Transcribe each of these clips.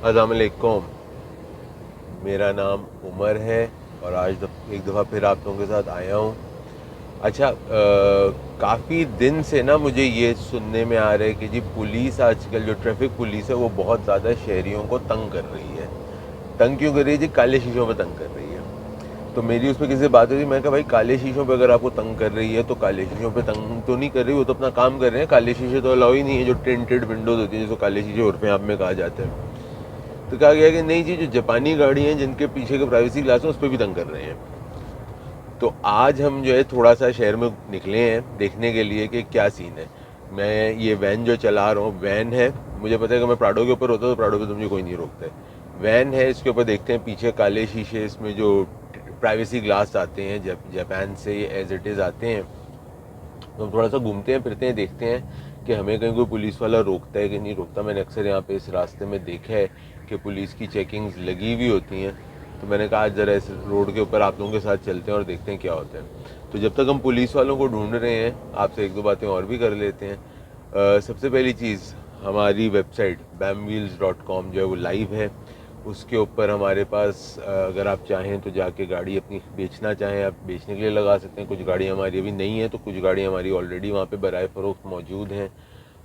अस्सलाम वालेकुम। मेरा नाम उमर है और आज एक दफ़ा फिर आप लोगों के साथ आया हूँ। अच्छा, काफ़ी दिन से ना मुझे ये सुनने में आ रहा है कि जी पुलिस आजकल जो ट्रैफिक पुलिस है वो बहुत ज़्यादा शहरियों को तंग कर रही है। तंग क्यों कर रही है जी? काले शीशों पे तंग कर रही है। तो मेरी उस पर किसी से बात हुई थी, मैंने कहा भाई काले शीशों पे अगर आपको तंग कर रही है तो काले शीशों पे तंग तो नहीं कर रही, वो तो अपना काम कर रहे हैं। काले शीशे तो अलाउ ही नहीं है, जो टिंटेड विंडोज़ होती हैं जिसको काले शीशे उर्फ़ में आप में कहा जाता है। तो कहा गया कि नहीं जी, जो जापानी गाड़ी हैं जिनके पीछे के प्राइवेसी ग्लास हैं उस पर भी तंग कर रहे हैं। तो आज हम जो है थोड़ा सा शहर में निकले हैं देखने के लिए कि क्या सीन है। मैं ये वैन जो चला रहा हूँ, वैन है, मुझे पता है कि मैं प्राडो के ऊपर होता तो प्राडो पे तो मुझे कोई नहीं रोकता है। वैन है, इसके ऊपर देखते हैं पीछे काले शीशे, इसमें जो प्राइवेसी ग्लास आते हैं जापान से एज इट इज़ आते हैं। तो हम थोड़ा सा घूमते हैं फिरते हैं, देखते हैं कि हमें कहीं कोई पुलिस वाला रोकता है कि नहीं रोकता। मैंने अक्सर यहाँ पे इस रास्ते में देखा है कि पुलिस की चेकिंग्स लगी हुई होती हैं। तो मैंने कहा आज ज़रा इस रोड के ऊपर आप लोगों के साथ चलते हैं और देखते हैं क्या होता है। तो जब तक हम पुलिस वालों को ढूंढ रहे हैं, आपसे एक दो बातें और भी कर लेते हैं। सबसे पहली चीज़, हमारी वेबसाइट bamwheels.com जो है वो लाइव है। उसके ऊपर हमारे पास अगर आप चाहें तो जाके गाड़ी अपनी बेचना चाहें आप बेचने के लिए लगा सकते हैं। कुछ गाड़ियाँ हमारी अभी नहीं हैं, तो कुछ गाड़ियाँ हमारी ऑलरेडी वहाँ पे बराए फ़रोख्त मौजूद हैं।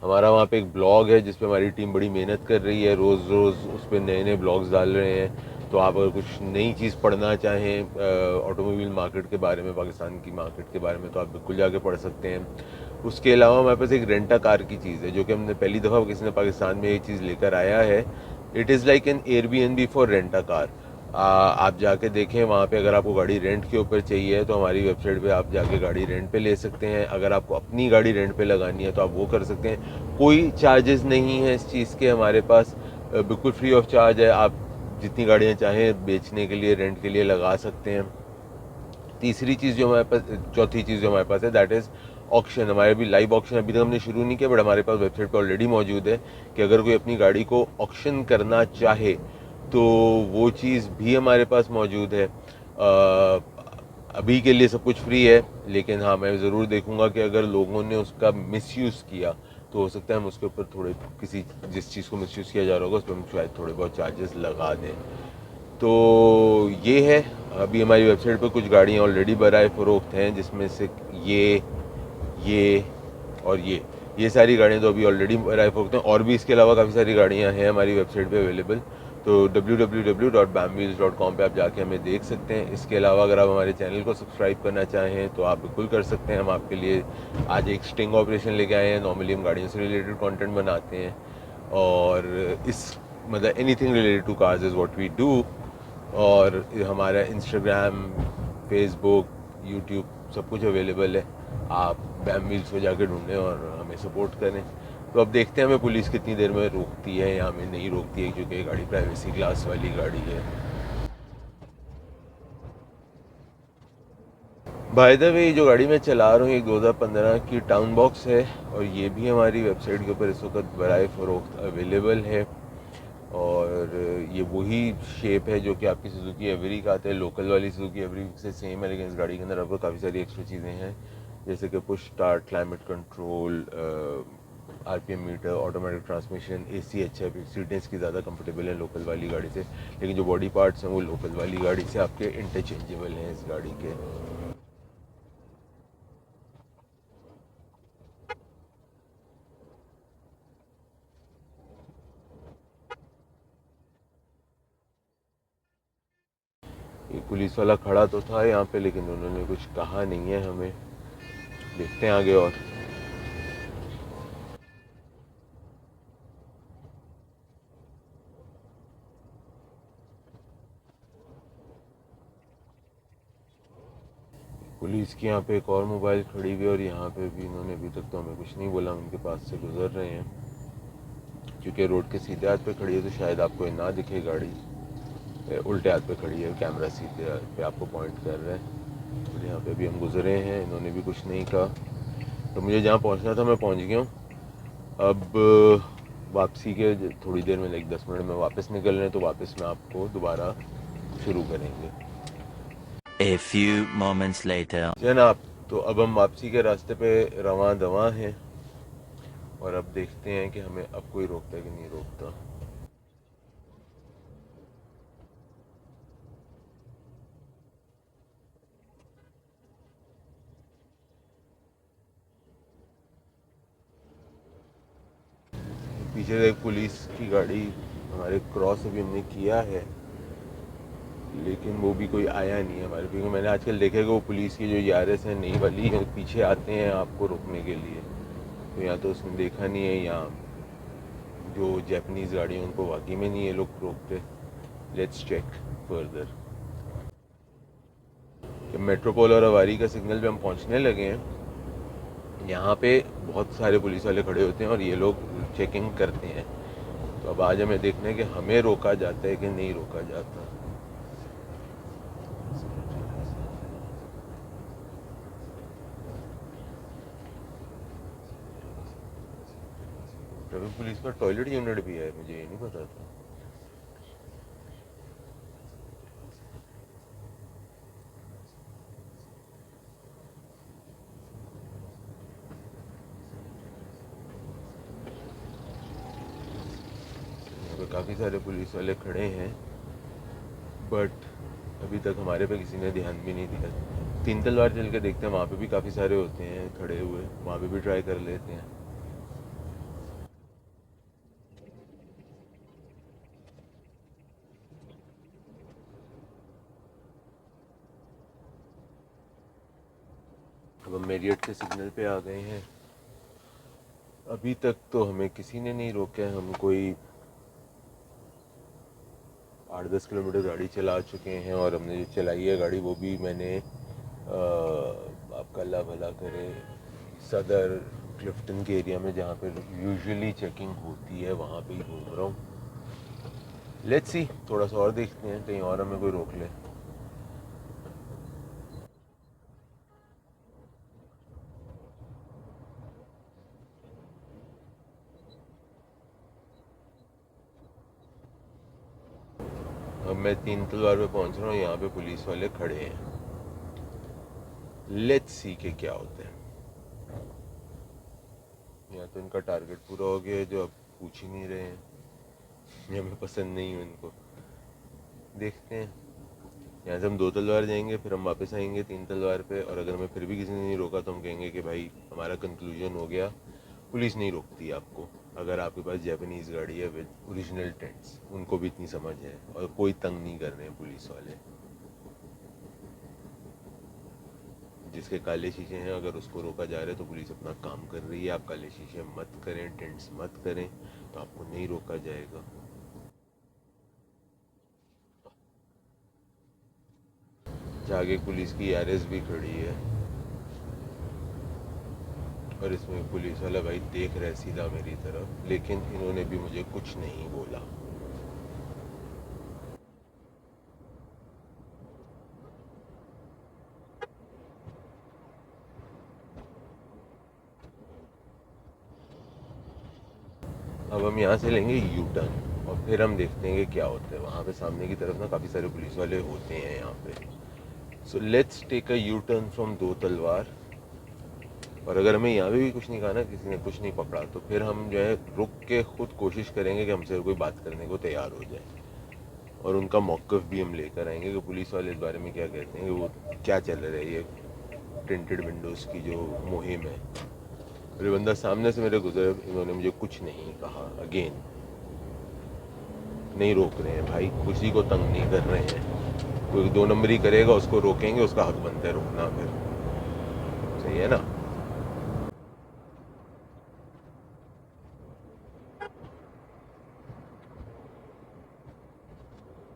हमारा वहाँ पे एक ब्लॉग है जिस पे हमारी टीम बड़ी मेहनत कर रही है, रोज़ रोज़ उस पर नए नए ब्लॉग्स डाल रहे हैं। तो आप अगर कुछ नई चीज़ पढ़ना चाहें ऑटोमोबाइल मार्केट के बारे में, पाकिस्तान की मार्केट के बारे में, तो आप बिल्कुल जाके पढ़ सकते हैं। उसके अलावा हमारे पास एक रेंटा कार की चीज़ है जो कि हमने पहली दफ़ा किसी ने पाकिस्तान में ये चीज़ लेकर आया है। It is like an Airbnb for rent a car. आप जाके देखें वहाँ पे, अगर आपको गाड़ी रेंट के ऊपर चाहिए तो हमारी वेबसाइट पे आप जाके गाड़ी रेंट पे ले सकते हैं। अगर आपको अपनी गाड़ी रेंट पे लगानी है तो आप वो कर सकते हैं। कोई चार्जेस नहीं है इस चीज़ के हमारे पास, बिल्कुल फ्री ऑफ चार्ज है। आप जितनी गाड़ियाँ चाहें बेचने के लिए, रेंट के लिए लगा सकते हैं। तीसरी चीज़ जो हमारे पास, चौथी चीज़ जो हमारे पास है, दैट इज़ ऑक्शन। हमारे भी लाइव ऑक्शन अभी तक हमने शुरू नहीं किया, बट हमारे पास वेबसाइट पर ऑलरेडी मौजूद है कि अगर कोई अपनी गाड़ी को ऑक्शन करना चाहे तो वो चीज़ भी हमारे पास मौजूद है। अभी के लिए सब कुछ फ्री है, लेकिन हाँ मैं ज़रूर देखूंगा कि अगर लोगों ने उसका मिसयूज़ किया तो हो सकता है हम उसके ऊपर थोड़े, किसी जिस चीज़ को मिसयूज़ किया जा रहा होगा उस पर हम शायद थोड़े बहुत चार्जेस लगा दें। तो ये है, अभी हमारी वेबसाइट पर कुछ गाड़ियाँ ऑलरेडी बराए फ़रोख्त हैं, जिसमें से ये और ये सारी गाड़ियाँ तो अभी ऑलरेडी बराए फ़रोख्त हैं, और भी इसके अलावा काफ़ी सारी गाड़ियाँ हैं हमारी वेबसाइट पे अवेलेबल। तो www.bamwheels.com पे आप जाके हमें देख सकते हैं। इसके अलावा अगर आप हमारे चैनल को सब्सक्राइब करना चाहें तो आप बिल्कुल कर सकते हैं। हम आपके लिए आज एक स्टिंग ऑपरेशन लेके आए हैं। नॉर्मली हम गाड़ियों से रिलेटेड कंटेंट बनाते हैं, और इस मतलब anything related to cars is what we do. और हमारा इंस्टाग्राम, फेसबुक, यूट्यूब सब कुछ अवेलेबल है। आप बैम व्हील्स को जाके ढूंढें और हमें सपोर्ट करें। तो अब देखते हैं हमें पुलिस कितनी देर में रोकती है या हमें नहीं रोकती है, क्योंकि गाड़ी प्राइवेसी ग्लास वाली गाड़ी है। बाय द वे, जो गाड़ी मैं चला रहा हूँ ये 2015 की टाउन बॉक्स है, और ये भी हमारी वेबसाइट के ऊपर इस वक्त बराए फ़रोख्त अवेलेबल है। और ये वही शेप है जो कि आपकी सुजुकी एवरी का आता है। लोकल वाली सुजुकी एवरी से सेम है, लेकिन इस गाड़ी के अंदर आपको काफ़ी सारी एक्स्ट्रा चीज़ें हैं, जैसे कि push start, climate control, RPM meter, automatic transmission, AC अच्छा है, सीटें इसकी ज़्यादा कंफर्टेबल हैं लोकल वाली गाड़ी से। लेकिन जो बॉडी पार्ट्स हैं वो लोकल वाली गाड़ी से आपके इंटरचेंजेबल हैं इस गाड़ी के। एक पुलिस वाला खड़ा तो था यहाँ पे, लेकिन उन्होंने कुछ कहा नहीं है हमें। देखते हैं आगे। और पुलिस की यहाँ पे एक और मोबाइल खड़ी हुई है, और यहाँ पे भी इन्होंने अभी तक तो हमें कुछ नहीं बोला। उनके पास से गुजर रहे हैं, क्योंकि रोड के सीधे हाथ पे खड़ी है तो शायद आपको ना दिखे गाड़ी। उल्टे हाथ पे खड़ी है, कैमरा सीधे हाथ पे आपको पॉइंट कर रहा है। और यहाँ पे भी हम गुजरे हैं, इन्होंने भी कुछ नहीं कहा। तो मुझे जहाँ पहुँचना था मैं पहुँच गया हूँ। अब वापसी के थोड़ी देर में, लाइक 10 मिनट में वापस निकल रहे हैं, तो वापस में आपको दोबारा शुरू करेंगे। A few moments later. जनाब, तो अब हम वापसी के रास्ते पे रवां दवां हैं, और अब देखते हैं कि हमें अब कोई रोकता है कि नहीं रोकता। पीछे से एक पुलिस की गाड़ी हमारे क्रॉस अभी हमने किया है, लेकिन वो भी कोई आया नहीं है हमारे, क्योंकि मैंने आजकल देखा कि वो पुलिस की जो यारेस है नई वाली पीछे आते हैं आपको रोकने के लिए, तो यहाँ तो उसने देखा नहीं है। यहाँ जो जैपनीज़ गाड़ी है उनको वाकई में नहीं ये लोग रोकते। Let's check further. जब मेट्रोपोल और अवारी का सिग्नल पे हम पहुँचने लगे हैं, यहाँ पे बहुत सारे पुलिस वाले खड़े होते हैं और ये लोग चेकिंग करते हैं। तो अब आज हमें देखना है कि हमें रोका जाता है कि नहीं रोका जाता। ट्रैफिक पुलिस का टॉयलेट यूनिट भी है, मुझे ये नहीं पता था। यहाँ पे काफ़ी सारे पुलिस वाले खड़े हैं, बट अभी तक हमारे पे किसी ने ध्यान भी नहीं दिया। तीन तलवार चल के देखते हैं, वहाँ पे भी काफ़ी सारे होते हैं खड़े हुए, वहाँ पे भी ट्राई कर लेते हैं। अब हम मेरियट के सिग्नल पे आ गए हैं। अभी तक तो हमें किसी ने नहीं रोका है। हम कोई 8-10 किलोमीटर गाड़ी चला चुके हैं, और हमने जो चलाई है गाड़ी वो भी मैंने आपका अल्लाह भला करे सदर क्लिफ्टन के एरिया में, जहाँ पे यूजुअली चेकिंग होती है, वहाँ पे ही घूम रहा हूँ। लेट्स सी, थोड़ा सा और देखते हैं कहीं और हमें कोई रोक ले। अब मैं तीन तलवार पे पहुंच रहा हूँ, यहाँ पे पुलिस वाले खड़े हैं। लेट्स सी के क्या होता है। यहाँ तो इनका टारगेट पूरा हो गया है, जो अब पूछ ही नहीं रहे हैं, ये हमें पसंद नहीं है इनको। देखते हैं, यहाँ से हम दो तलवार जाएंगे, फिर हम वापस आएंगे तीन तलवार पे, और अगर हमें फिर भी किसी ने नहीं रोका तो हम कहेंगे कि भाई हमारा कंक्लूजन हो गया, पुलिस नहीं रोकती आपको। अगर आपके पास जापानीज़ गाड़ी है विद ओरिजिनल टेंट्स, उनको भी इतनी समझ है और कोई तंग नहीं कर रहे हैं पुलिस वाले। जिसके काले शीशे हैं, अगर उसको रोका जा रहा है तो पुलिस अपना काम कर रही है। आप काले शीशे मत करें, टेंट्स मत करें, तो आपको नहीं रोका जाएगा। आगे पुलिस की आरएस भी खड़ी है, और इसमें पुलिस वाला भाई देख रहा है सीधा मेरी तरफ, लेकिन इन्होंने भी मुझे कुछ नहीं बोला। अब हम यहाँ से लेंगे यू टर्न, और फिर हम देखते हैं कि क्या होता है। वहाँ पे सामने की तरफ ना काफ़ी सारे पुलिस वाले होते हैं यहाँ पे। So let's take a U turn from Do Talwar, और अगर हमें यहाँ पे भी कुछ नहीं कहा ना, किसी ने कुछ नहीं पकड़ा, तो फिर हम जो है रुक के खुद कोशिश करेंगे कि हमसे कोई बात करने को तैयार हो जाए, और उनका मौक़िफ़ भी हम लेकर आएंगे कि पुलिस वाले इस बारे में क्या कहते हैं, कि वो क्या चल रहा है ये टिंटेड विंडोज़ की जो मुहिम है। और ये बंदा सामने से मेरे गुजरे, इन्होंने मुझे कुछ नहीं कहा। अगेन नहीं रोक रहे हैं भाई, खुशी को तंग नहीं कर रहे हैं। कोई दो नंबरी करेगा उसको रोकेंगे, उसका हक बनता है रोकना, फिर सही है ना।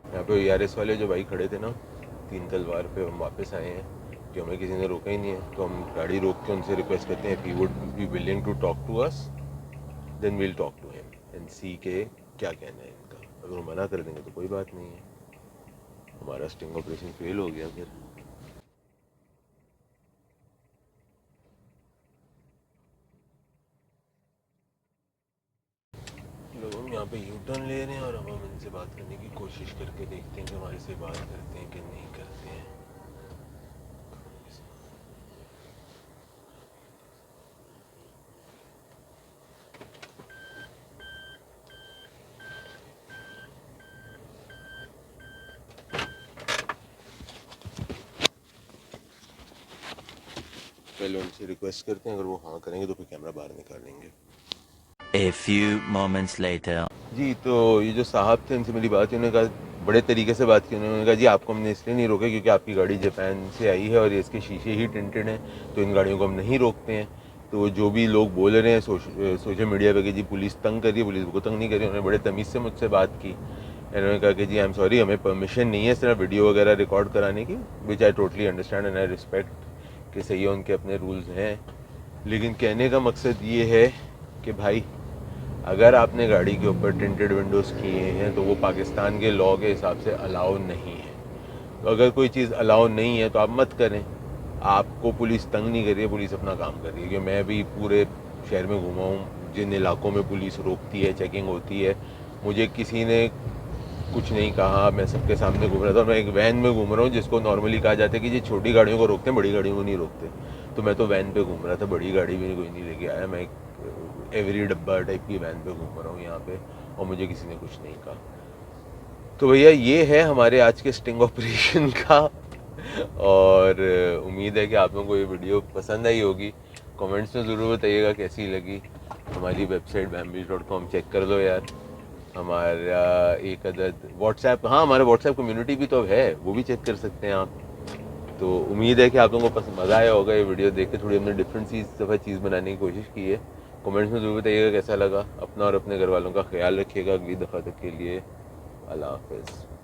यहाँ पे यारिस वाले जो भाई खड़े थे ना तीन तलवार पे, हम वापस आए हैं, कि हमें किसी ने रोका ही नहीं है, तो हम गाड़ी रोक के उनसे रिक्वेस्ट करते हैं, if he would be willing to talk to us then we'll talk to him and see के क्या कहना है इनका। अगर वो मना कर देंगे तो कोई बात नहीं है, हमारा स्टिंग ऑपरेशन फेल हो गया फिर। लोग हम यहाँ पे यू टर्न ले रहे हैं, और हम इनसे बात करने की कोशिश करके देखते हैं कि हमारे से बात करते हैं कि नहीं करते हैं। पहले उनसे रिक्वेस्ट करते हैं, अगर वो हाँ करेंगे तो फिर कैमरा बाहर निकालेंगे। A few moments later. जी, तो ये जो साहब थे उनसे मेरी बात हुई, उन्होंने कहा बड़े तरीके से बात की उन्होंने कहा जी आपको हमने इसलिए नहीं रोका क्योंकि आपकी गाड़ी जापान से आई है और इसके शीशे ही टिंटेड हैं, तो इन गाड़ियों को हम नहीं रोकते हैं। तो जो भी लोग बोल रहे हैं सोशल मीडिया पे कि जी पुलिस तंग कर रही है, पुलिस को तंग नहीं कर रही, उन्होंने बड़े तमीज़ से मुझसे बात की। उन्होंने कहा कि जी आई एम सॉरी, हमें परमिशन नहीं है सिर्फ वीडियो वगैरह रिकॉर्ड कराने की, which I totally understand and I respect कि सही है, उनके अपने रूल्स हैं। लेकिन कहने का मकसद ये है कि भाई अगर आपने गाड़ी के ऊपर टिंटेड विंडोज़ किए हैं तो वो पाकिस्तान के लॉ के हिसाब से अलाउ नहीं है। तो अगर कोई चीज़ अलाउ नहीं है तो आप मत करें। आपको पुलिस तंग नहीं कर रही है, पुलिस अपना काम कर रही है। क्योंकि मैं भी पूरे शहर में घूमा हूँ, जिन इलाकों में पुलिस रोकती है, चेकिंग होती है, मुझे किसी ने कुछ नहीं कहा। मैं सबके सामने घूम रहा था और मैं एक वैन में घूम रहा हूँ जिसको नॉर्मली कहा जाता है कि ये छोटी गाड़ियों को रोकते हैं, बड़ी गाड़ियों को नहीं रोकते। तो मैं तो वैन पे घूम रहा था, बड़ी गाड़ी भी कोई नहीं लेके आया। मैं एक एवरी डब्बा टाइप की वैन पे घूम रहा हूँ यहाँ पे, और मुझे किसी ने कुछ नहीं कहा। तो भैया ये है हमारे आज के स्टिंग ऑपरेशन का। और उम्मीद है कि आप लोगों को ये वीडियो पसंद आई होगी। कमेंट्स में ज़रूर बताइएगा कैसी लगी। हमारी वेबसाइट bambish.com चेक कर लो यार। हमारा एक अदद व्हाट्सएप, हाँ हमारा व्हाट्सएप कम्युनिटी भी तो है, वो भी चेक कर सकते हैं आप। तो उम्मीद है कि आप लोगों को पसंद मज़ा आया होगा ये वीडियो देख के। थोड़ी हमने डिफरेंट चीज़ बनाने की कोशिश की है। कमेंट्स में ज़रूर बताइएगा कैसा लगा। अपना और अपने घर वालों का ख्याल रखिएगा। अगली दफ़ा तक के लिए अल्लाह हाफ़िज़।